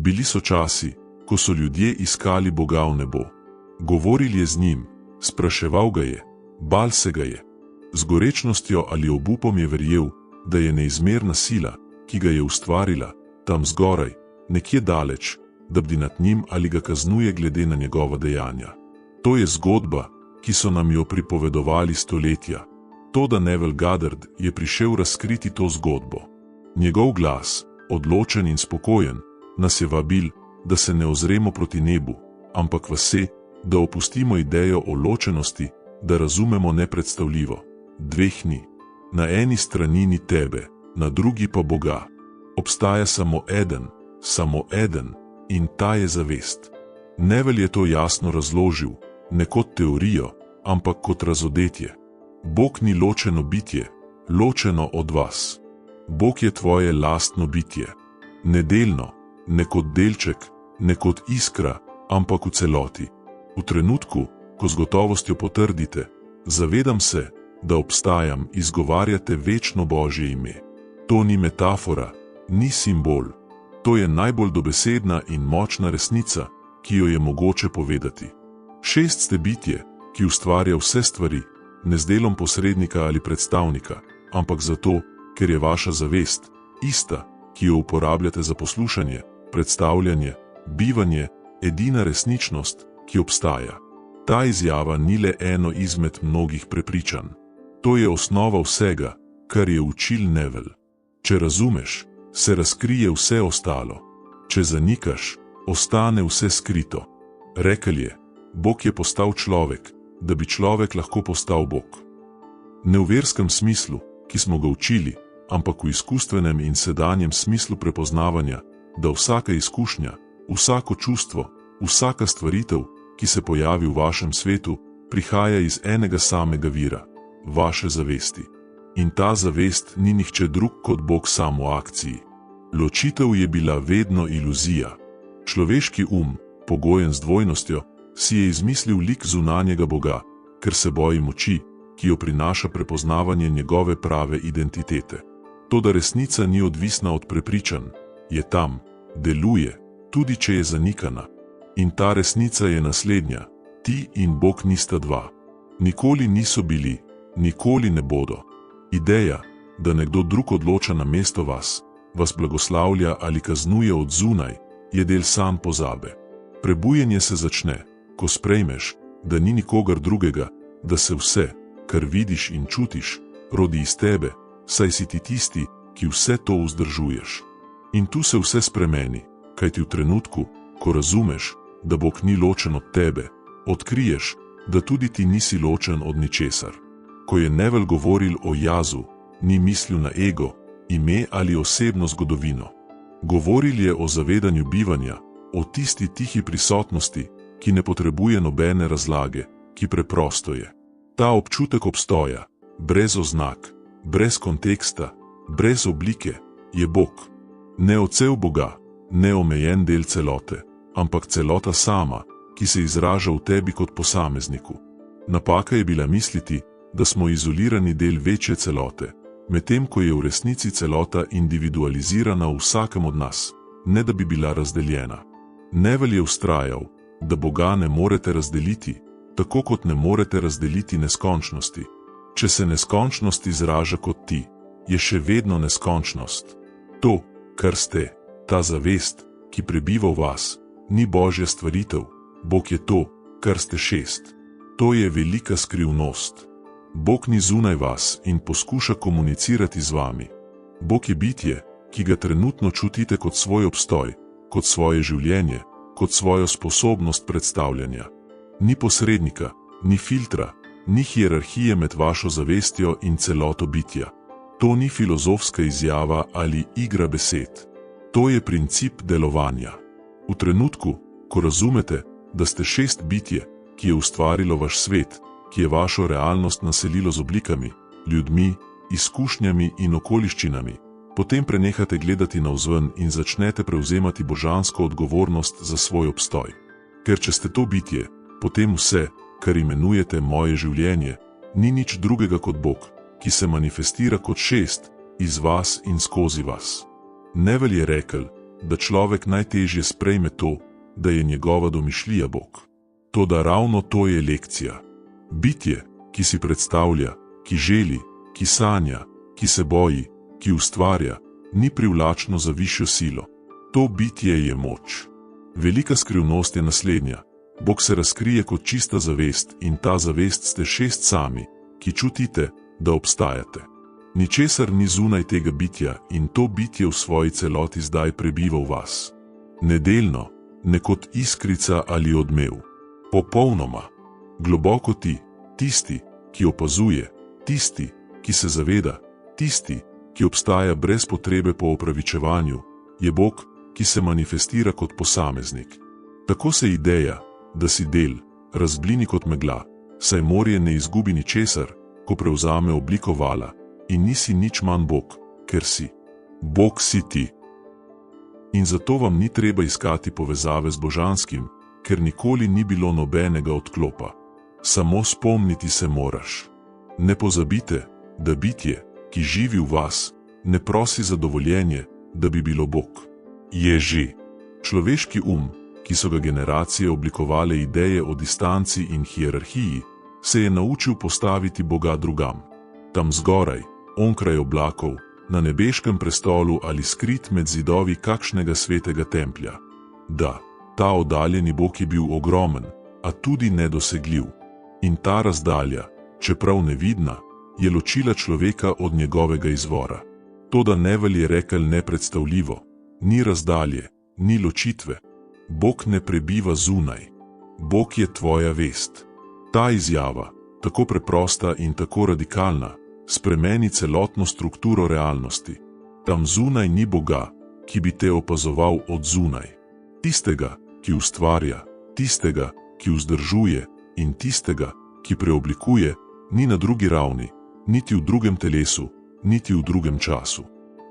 Bili so časi, ko so ljudje iskali Boga v nebo. Govoril je z njim, spraševal ga je, bal se ga je. Z gorečnostjo ali obupom je verjel, da je neizmerna sila, ki ga je ustvarila, tam zgoraj, nekje daleč, da bdi nad njim ali ga kaznuje glede na njegova dejanja. To je zgodba, ki so nam jo pripovedovali stoletja. Toda Neville Goddard je prišel razkriti to zgodbo. Njegov glas, odločen in spokojen, nas je vabil, da se ne ozremo proti nebu, ampak vse, da opustimo idejo o ločenosti, da razumemo nepredstavljivo. Dveh ni. Na eni strani ni tebe, na drugi pa Boga. Obstaja samo eden, in ta je zavest. Neville je to jasno razložil, ne kot teorijo, ampak kot razodetje. Bog ni ločeno bitje, ločeno od vas. Bog je tvoje lastno bitje. Nedelno, ne kot delček, ne kot iskra, ampak v celoti. V trenutku, ko z gotovostjo potrdite, zavedam se, da obstajam, izgovarjate večno Božje ime. To ni metafora, ni simbol. To je najbolj dobesedna in močna resnica, ki jo je mogoče povedati. Šest ste bitje, ki ustvarja vse stvari, ne z delom posrednika ali predstavnika, ampak zato, ker je vaša zavest ista, ki jo uporabljate za poslušanje, predstavljanje, bivanje, edina resničnost, ki obstaja. Ta izjava ni le eno izmed mnogih prepričanj. To je osnova vsega, kar je učil Neville. Če razumeš, se razkrije vse ostalo. Če zanikaš, ostane vse skrito. Rekel je, Bog je postal človek, da bi človek lahko postal Bog. Ne v verskem smislu, ki smo ga učili, ampak v izkustvenem in sedanjem smislu prepoznavanja, da vsaka izkušnja, vsako čustvo, vsaka stvaritev, ki se pojavi v vašem svetu, prihaja iz enega samega vira, vaše zavesti. In ta zavest ni nihče drug kot Bog sam v akciji. Ločitev je bila vedno iluzija. Človeški pogojen z dvojnostjo, si je izmislil lik zunanjega Boga, ker se boji moči, ki jo prinaša prepoznavanje njegove prave identitete. Toda resnica ni odvisna od prepričanj, je tam, deluje, tudi če je zanikana. In ta resnica je naslednja: ti in Bog nista dva. Nikoli niso bili, nikoli ne bodo. Ideja, da nekdo drug odloča namesto vas, vas blagoslavlja ali kaznuje od zunaj, je del sam pozabe. Prebujanje se začne, ko sprejmeš, da ni nikogar drugega, da se vse, kar vidiš in čutiš, rodi iz tebe, saj si ti tisti, ki vse to vzdržuješ. In tu se vse spremeni, kajti v trenutku, ko razumeš, da Bog ni ločen od tebe, odkriješ, da tudi ti nisi ločen od ničesar. Ko je Neville govoril o jazu, ni mislil na ego, ime ali osebno zgodovino. Govoril je o zavedanju bivanja, o tisti tihi prisotnosti, ki ne potrebuje nobene razlage, ki preprosto je. Ta občutek obstoja, brez oznak, brez konteksta, brez oblike, je Bog. Ne odsev Boga, ne omejen del celote, ampak celota sama, ki se izraža v tebi kot posamezniku. Napaka je bila misliti, da smo izolirani del večje celote, medtem ko je v resnici celota individualizirana v vsakem od nas, ne da bi bila razdeljena. Neville je vztrajal, da Boga ne morete razdeliti, tako kot ne morete razdeliti neskončnosti. Če se neskončnost izraža kot ti, je še vedno neskončnost. To, kar ste, ta zavest, ki prebiva v vas, ni Božja stvaritev, Bog je to, kar ste šest. To je velika skrivnost. Bog ni zunaj vas in poskuša komunicirati z vami. Bog je bitje, ki ga trenutno čutite kot svoj obstoj, kot svoje življenje, kot svojo sposobnost predstavljanja. Ni posrednika, ni filtra, ni hierarhije med vašo zavestjo in celoto bitja. To ni filozofska izjava ali igra besed. To je princip delovanja. V trenutku, ko razumete, da ste šest bitje, ki je ustvarilo vaš svet, ki je vašo realnost naselilo z oblikami, ljudmi, izkušnjami in okoliščinami, potem prenehate gledati navzven in začnete prevzemati božansko odgovornost za svoj obstoj. Ker če ste to bitje, potem vse, kar imenujete moje življenje, ni nič drugega kot Bog, ki se manifestira kot šest, iz vas in skozi vas. Neville je rekel, da človek najtežje sprejme to, da je njegova domišljija Bog. Toda ravno to je lekcija. Bitje, ki si predstavlja, ki želi, ki sanja, ki se boji, ki ustvarja, ni privlačno za višjo silo. To bitje je moč. Velika skrivnost je naslednja. Bog se razkrije kot čista zavest in ta zavest ste šest sami, ki čutite, da obstajate. Ničesar ni zunaj tega bitja in to bitje v svoji celoti zdaj prebiva v vas. Nedelno, ne kot iskrica ali odmev. Popolnoma. Globoko ti, tisti, ki opazuje, tisti, ki se zaveda, tisti, ki obstaja brez potrebe po opravičevanju, je Bog, ki se manifestira kot posameznik. Tako se ideja, da si del, razblini kot megla, saj morje ne izgubi ničesar, ko prevzame obliko vala, in nisi nič manj Bog, ker si. Bog si ti. In zato vam ni treba iskati povezave z božanskim, ker nikoli ni bilo nobenega odklopa. Samo spomniti se moraš. Ne pozabite, da bitje, ki živi v vas, ne prosi za dovoljenje, da bi bilo Bog. Je že. Človeški ki so ga generacije oblikovale ideje o distanci in hierarhiji, se je naučil postaviti Boga drugam. Tam zgoraj, onkraj oblakov, na nebeškem prestolu ali skrit med zidovi kakšnega svetega templja. Da, ta oddaljeni Bog je bil ogromen, a tudi nedosegljiv. In ta razdalja, čeprav nevidna, je ločila človeka od njegovega izvora. Toda Neville je rekel nepredstavljivo, ni razdalje, ni ločitve. Bog ne prebiva zunaj. Bog je tvoja vest. Ta izjava, tako preprosta in tako radikalna, spremeni celotno strukturo realnosti. Tam zunaj ni Boga, ki bi te opazoval od zunaj. Tistega, ki ustvarja, tistega, ki vzdržuje in tistega, ki preoblikuje, ni na drugi ravni, niti v drugem telesu, niti v drugem času.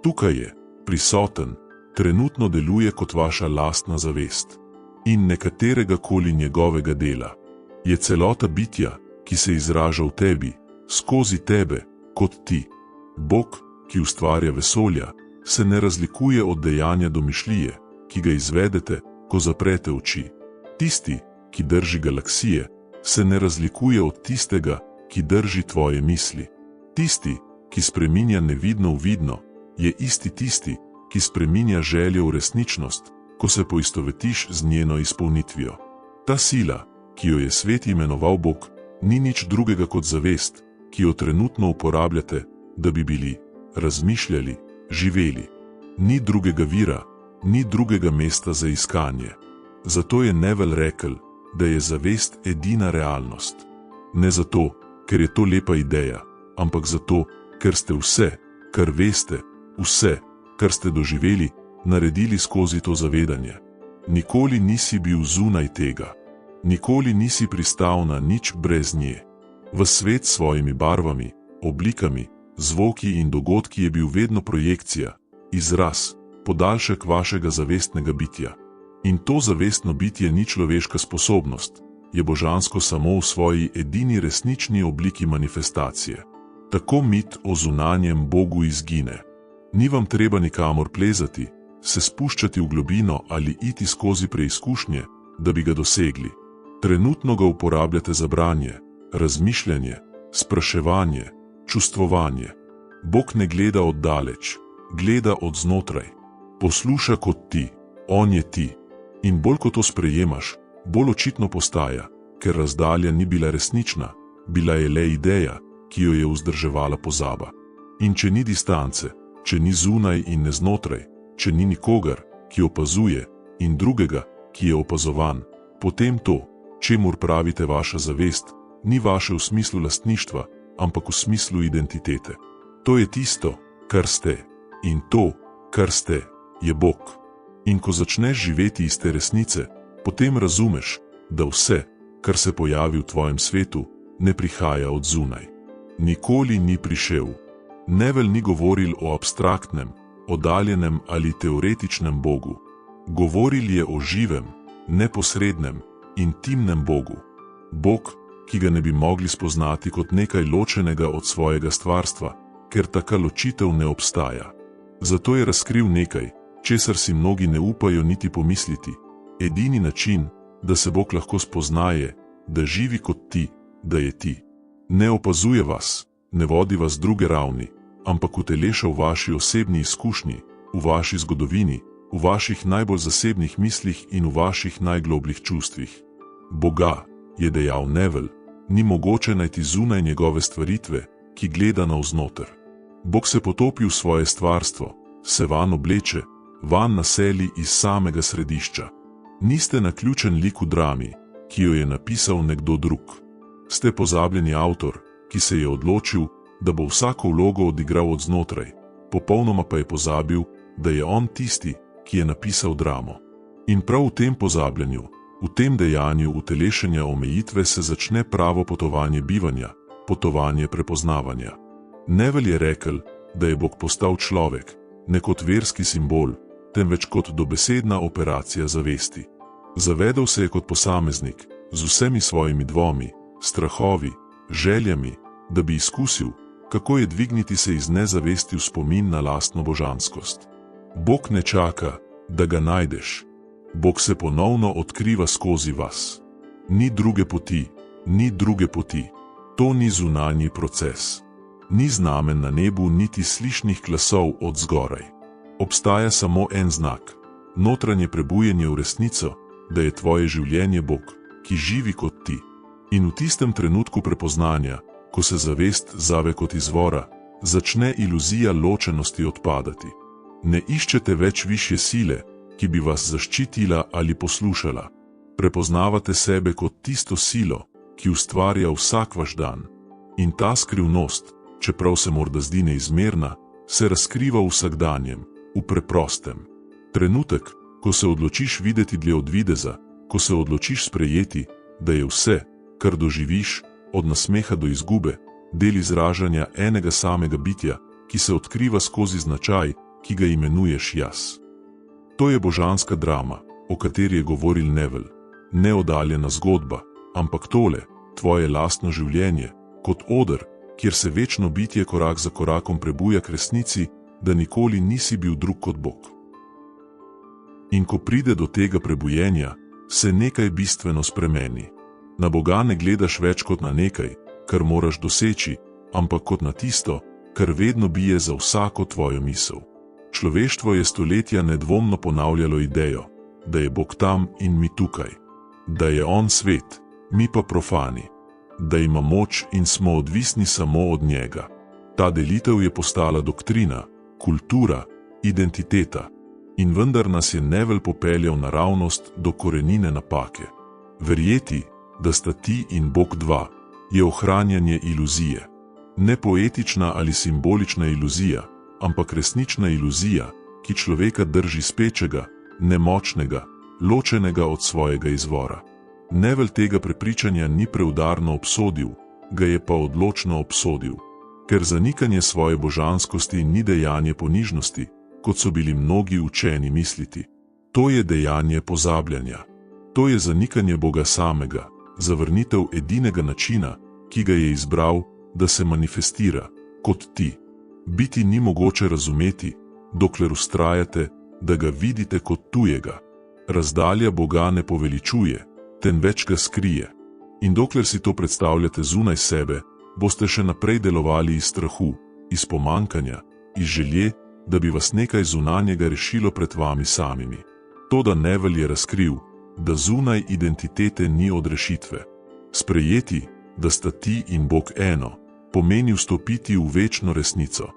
Tukaj je, prisoten, trenutno deluje kot vaša lastna zavest. In nekaterega koli njegovega dela. Je celota bitja, ki se izraža v tebi, skozi tebe, kot ti. Bog, ki ustvarja vesolja, se ne razlikuje od dejanja domišljije, ki ga izvedete, ko zaprete oči. Tisti, ki drži galaksije, se ne razlikuje od tistega, ki drži tvoje misli. Tisti, ki spreminja nevidno v vidno, je isti tisti, ki spreminja željo v resničnost, ko se poistovetiš z njeno izpolnitvijo. Ta sila, ki jo je svet imenoval Bog, ni nič drugega kot zavest, ki jo trenutno uporabljate, da bi bili, razmišljali, živeli. Ni drugega vira, ni drugega mesta za iskanje. Zato je Neville rekel, da je zavest edina realnost. Ne zato, ker je to lepa ideja, ampak zato, ker ste vse, kar veste, vse, kar ste doživeli, naredili skozi to zavedanje. Nikoli nisi bil zunaj tega. Nikoli nisi pristal na nič brez nje. V svet s svojimi barvami, oblikami, zvoki in dogodki je bil vedno projekcija, izraz, podaljšek vašega zavestnega bitja. In to zavestno bitje ni človeška sposobnost, je božansko samo v svoji edini resnični obliki manifestacije. Tako mit o zunanjem Bogu izgine. Ni vam treba nikamor plezati, se spuščati v globino ali iti skozi preizkušnje, da bi ga dosegli. Trenutno ga uporabljate za branje, razmišljanje, spraševanje, čustvovanje. Bog ne gleda od daleč, gleda od znotraj. Posluša kot ti, on je ti. In bolj ko to sprejemaš, bolj očitno postaja, ker razdalja ni bila resnična, bila je le ideja, ki jo je vzdrževala pozaba. In če ni distance, če ni zunaj in ne znotraj, če ni nikogar, ki opazuje, in drugega, ki je opazovan, potem to, čemur pravite vaša zavest, ni vaše v smislu lastništva, ampak v smislu identitete. To je tisto, kar ste, in to, kar ste, je Bog. In ko začneš živeti iz te resnice, potem razumeš, da vse, kar se pojavi v tvojem svetu, ne prihaja od zunaj. Nikoli ni prišel. Neville ni govoril o abstraktnem, oddaljenem ali teoretičnem Bogu. Govoril je o živem, neposrednem, intimnem Bogu. Bog, ki ga ne bi mogli spoznati kot nekaj ločenega od svojega stvarstva, ker taka ločitev ne obstaja. Zato je razkril nekaj, česar si mnogi ne upajo niti pomisliti. Edini način, da se Bog lahko spozna, je, da živi kot ti, da je ti. Ne opazuje vas, ne vodi vas druge ravni, ampak uteleša v vaši osebni izkušnji, v vaši zgodovini, v vaših najbolj zasebnih mislih in v vaših najglobljih čustvih. Boga, je dejal Neville, ni mogoče najti zunaj njegove stvaritve, ki gleda navznoter. Bog se potopi v svoje stvarstvo, se vanj obleče, vanj naseli iz samega središča. Niste naključen lik v drami, ki jo je napisal nekdo drug. Ste pozabljeni avtor, ki se je odločil, da bo vsako vlogo odigral od znotraj, popolnoma pa je pozabil, da je on tisti, ki je napisal dramo. In prav v tem pozabljanju, v tem dejanju utelešenja omejitve se začne pravo potovanje bivanja, potovanje prepoznavanja. Neville je rekel, da je Bog postal človek, ne kot verski simbol, temveč kot dobesedna operacija zavesti. Zavedel se je kot posameznik, z vsemi svojimi dvomi, strahovi, željami, da bi izkusil, kako je dvigniti se iz nezavesti v spomin na lastno božanskost. Bog ne čaka, da ga najdeš. Bog se ponovno odkriva skozi vas. Ni druge poti, ni druge poti. To ni zunanji proces. Ni znamen na nebu niti slišnih glasov od zgoraj. Obstaja samo en znak, notranje prebujanje v resnico, da je tvoje življenje Bog, ki živi kot ti. In v tistem trenutku prepoznanja, ko se zavest zave kot izvora, začne iluzija ločenosti odpadati. Ne iščete več višje sile, ki bi vas zaščitila ali poslušala. Prepoznavate sebe kot tisto silo, ki ustvarja vsak vaš dan. In ta skrivnost, čeprav se morda zdi neizmerna, se razkriva v vsakdanjem, v preprostem. Trenutek, ko se odločiš videti dlje od videza, ko se odločiš sprejeti, da je vse, kar doživiš, od nasmeha do izgube, del izražanja enega samega bitja, ki se odkriva skozi značaj, ki ga imenuješ jaz. To je božanska drama, o kateri je govoril Neville. Neoddaljena zgodba, ampak tole, tvoje lastno življenje, kot oder, kjer se večno bitje korak za korakom prebuja k resnici, da nikoli nisi bil drug kot Bog. In ko pride do tega prebujenja, se nekaj bistveno spremeni. Na Boga ne gledaš več kot na nekaj, kar moraš doseči, ampak kot na tisto, kar vedno bije za vsako tvojo misel. Človeštvo je stoletja nedvomno ponavljalo idejo, da je Bog tam in mi tukaj, da je On svet, mi pa profani, da ima moč in smo odvisni samo od njega. Ta delitev je postala doktrina, kultura, identiteta. In vendar nas je Neville popeljal naravnost do korenine napake. Verjeti, da sta ti in Bog dva, je ohranjanje iluzije. Ne poetična ali simbolična iluzija, ampak resnična iluzija, ki človeka drži spečega, nemočnega, ločenega od svojega izvora. Neville tega prepričanja ni preudarno obsodil, ga je pa odločno obsodil, ker zanikanje svoje božanskosti ni dejanje ponižnosti, kot so bili mnogi učeni misliti. To je dejanje pozabljanja. To je zanikanje Boga samega, zavrnitev edinega načina, ki ga je izbral, da se manifestira, kot ti. Biti ni mogoče razumeti, dokler vztrajate, da ga vidite kot tujega. Razdalja Boga ne poveličuje, temveč ga skrije. In dokler si to predstavljate zunaj sebe, boste še naprej delovali iz strahu, iz pomankanja, iz želje, da bi vas nekaj zunanjega rešilo pred vami samimi. Toda Neville je razkril, da zunaj identitete ni odrešitve. Sprejeti, da sta ti in Bog eno, pomeni vstopiti v večno resnico.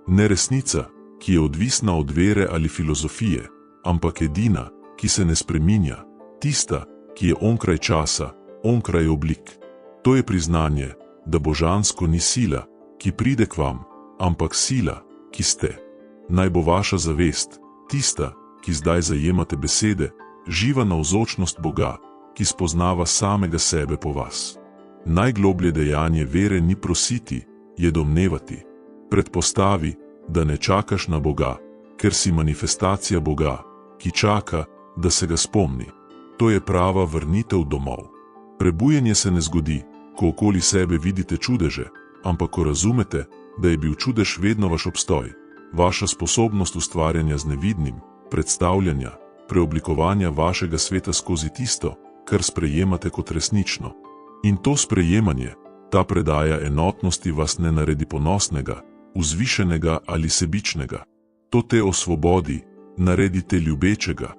Ne resnica, ki je odvisna od vere ali filozofije, ampak edina, ki se ne spreminja, tista, ki je onkraj časa, onkraj oblik. To je priznanje, da božansko ni sila, ki pride k vam, ampak sila, ki ste. Naj bo vaša zavest, tista, ki zdaj zajemate besede, živa navzočnost Boga, ki spoznava samega sebe po vas. Najgloblje dejanje vere ni prositi, je domnevati. Predpostavi, da ne čakaš na Boga, ker si manifestacija Boga, ki čaka, da se ga spomni. To je prava vrnitev domov. Prebujanje se ne zgodi, ko okoli sebe vidite čudeže, ampak ko razumete, da je bil čudež vedno vaš obstoj, vaša sposobnost ustvarjanja z nevidnim, predstavljanja, preoblikovanja vašega sveta skozi tisto, kar sprejemate kot resnično. In to sprejemanje, ta predaja enotnosti vas ne naredi ponosnega, vzvišenega ali sebičnega. To te osvobodi, naredi te ljubečega,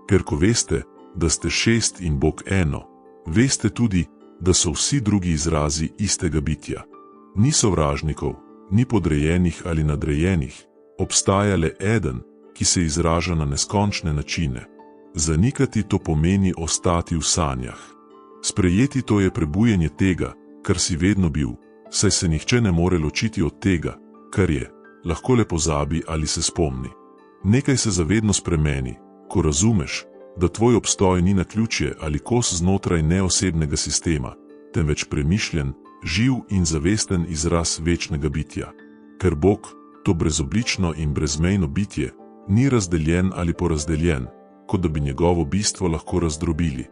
ker ko veste, da ste 6 in Bog eno, veste tudi, da so vsi drugi izrazi istega bitja. Ni sovražnikov, ni podrejenih ali nadrejenih, obstaja le eden, ki se izraža na neskončne načine. Zanikati to pomeni ostati v sanjah. Sprejeti to je prebujanje tega, kar si vedno bil, saj se nihče ne more ločiti od tega, kar je, lahko le pozabi ali se spomni. Nekaj se zavedno spremeni, ko razumeš, da tvoj obstoj ni naključje ali kos znotraj neosebnega sistema, temveč premišljen, živ in zavesten izraz večnega bitja. Ker Bog, to brezoblično in brezmejno bitje, ni razdeljen ali porazdeljen, kot da bi njegovo bistvo lahko razdrobili.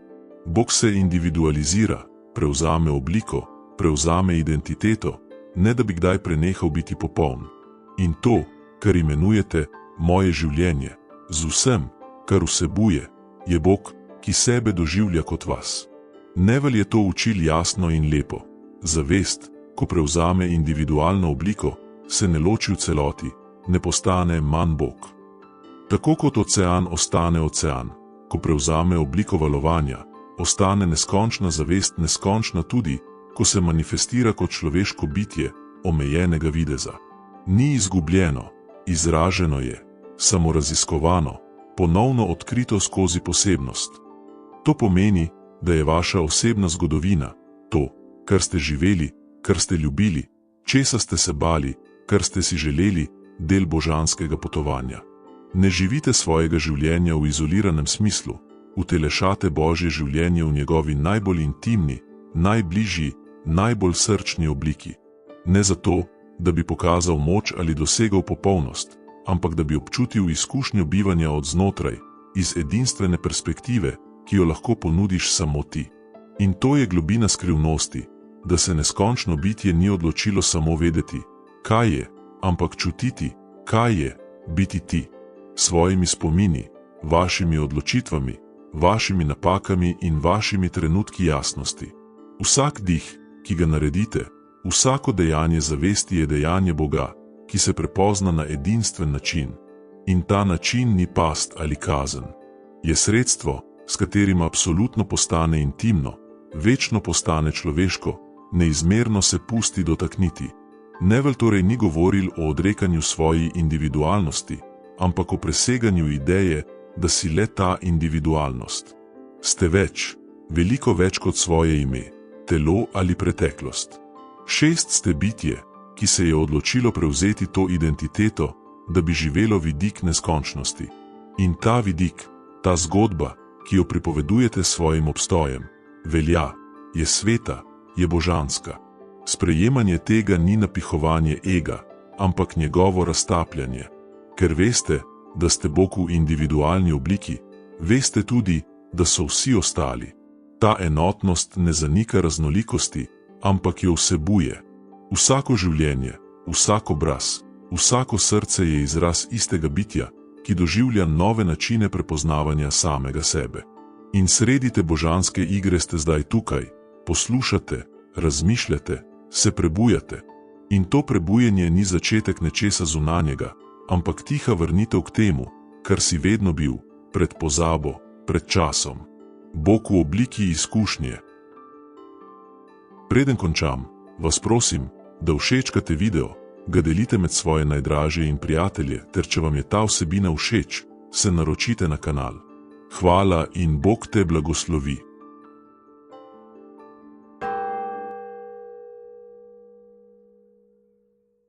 Bog se individualizira, prevzame obliko, prevzame identiteto, ne da bi kdaj prenehal biti popoln. In to, kar imenujete moje življenje, z vsem, kar vsebuje, je Bog, ki sebe doživlja kot vas. Nevelj je to učil jasno in lepo. Zavest, ko prevzame individualno obliko, se ne loči v celoti, ne postane manj Bog. Tako kot ocean ostane ocean, ko prevzame obliko valovanja, ostane neskončna zavest neskončna tudi, ko se manifestira kot človeško bitje, omejenega videza. Ni izgubljeno, izraženo je, samoraziskovano, ponovno odkrito skozi posebnost. To pomeni, da je vaša osebna zgodovina, to, kar ste živeli, kar ste ljubili, česa ste se bali, kar ste si želeli, del božanskega potovanja. Ne živite svojega življenja v izoliranem smislu, utelešate Božje življenje v njegovi najbolj intimni, najbližji, najbolj srčni obliki. Ne zato, da bi pokazal moč ali dosegal popolnost, ampak da bi občutil izkušnjo bivanja od znotraj, iz edinstvene perspektive, ki jo lahko ponudiš samo ti. In to je globina skrivnosti, da se neskončno bitje ni odločilo samo vedeti, kaj je, ampak čutiti, kaj je, biti ti. Svojimi spomini, vašimi odločitvami, vašimi napakami in vašimi trenutki jasnosti. Vsak dih, ki ga naredite, vsako dejanje zavesti je dejanje Boga, ki se prepozna na edinstven način. In ta način ni past ali kazen. Je sredstvo, s katerim absolutno postane intimno, večno postane človeško, neizmerno se pusti dotakniti. Nevelj torej ni govoril o odrekanju svoji individualnosti, ampak o preseganju ideje, da si le ta individualnost. Ste več, veliko več kot svoje ime, telo ali preteklost. 6 ste bitje, ki se je odločilo prevzeti to identiteto, da bi živelo vidik neskončnosti. In ta vidik, ta zgodba, ki jo pripovedujete svojim obstojem, velja, je sveta, je božanska. Sprejemanje tega ni napihovanje ega, ampak njegovo raztapljanje. Ker veste, da ste Bog v individualni obliki, veste tudi, da so vsi ostali. Ta enotnost ne zanika raznolikosti, ampak jo vsebuje. Vsako življenje, vsak obraz, vsako srce je izraz istega bitja, ki doživlja nove načine prepoznavanja samega sebe. In sredi te božanske igre ste zdaj tukaj, poslušate, razmišljate, se prebujate. In to prebujanje ni začetek nečesa zunanjega, ampak tiha vrnitev k temu, kar si vedno bil, pred pozabo, pred časom. Bog v obliki izkušnje. Preden končam, vas prosim, da všečkate video, ga delite med svoje najdražje in prijatelje, ter če vam je ta vsebina všeč, se naročite na kanal. Hvala in Bog te blagoslovi.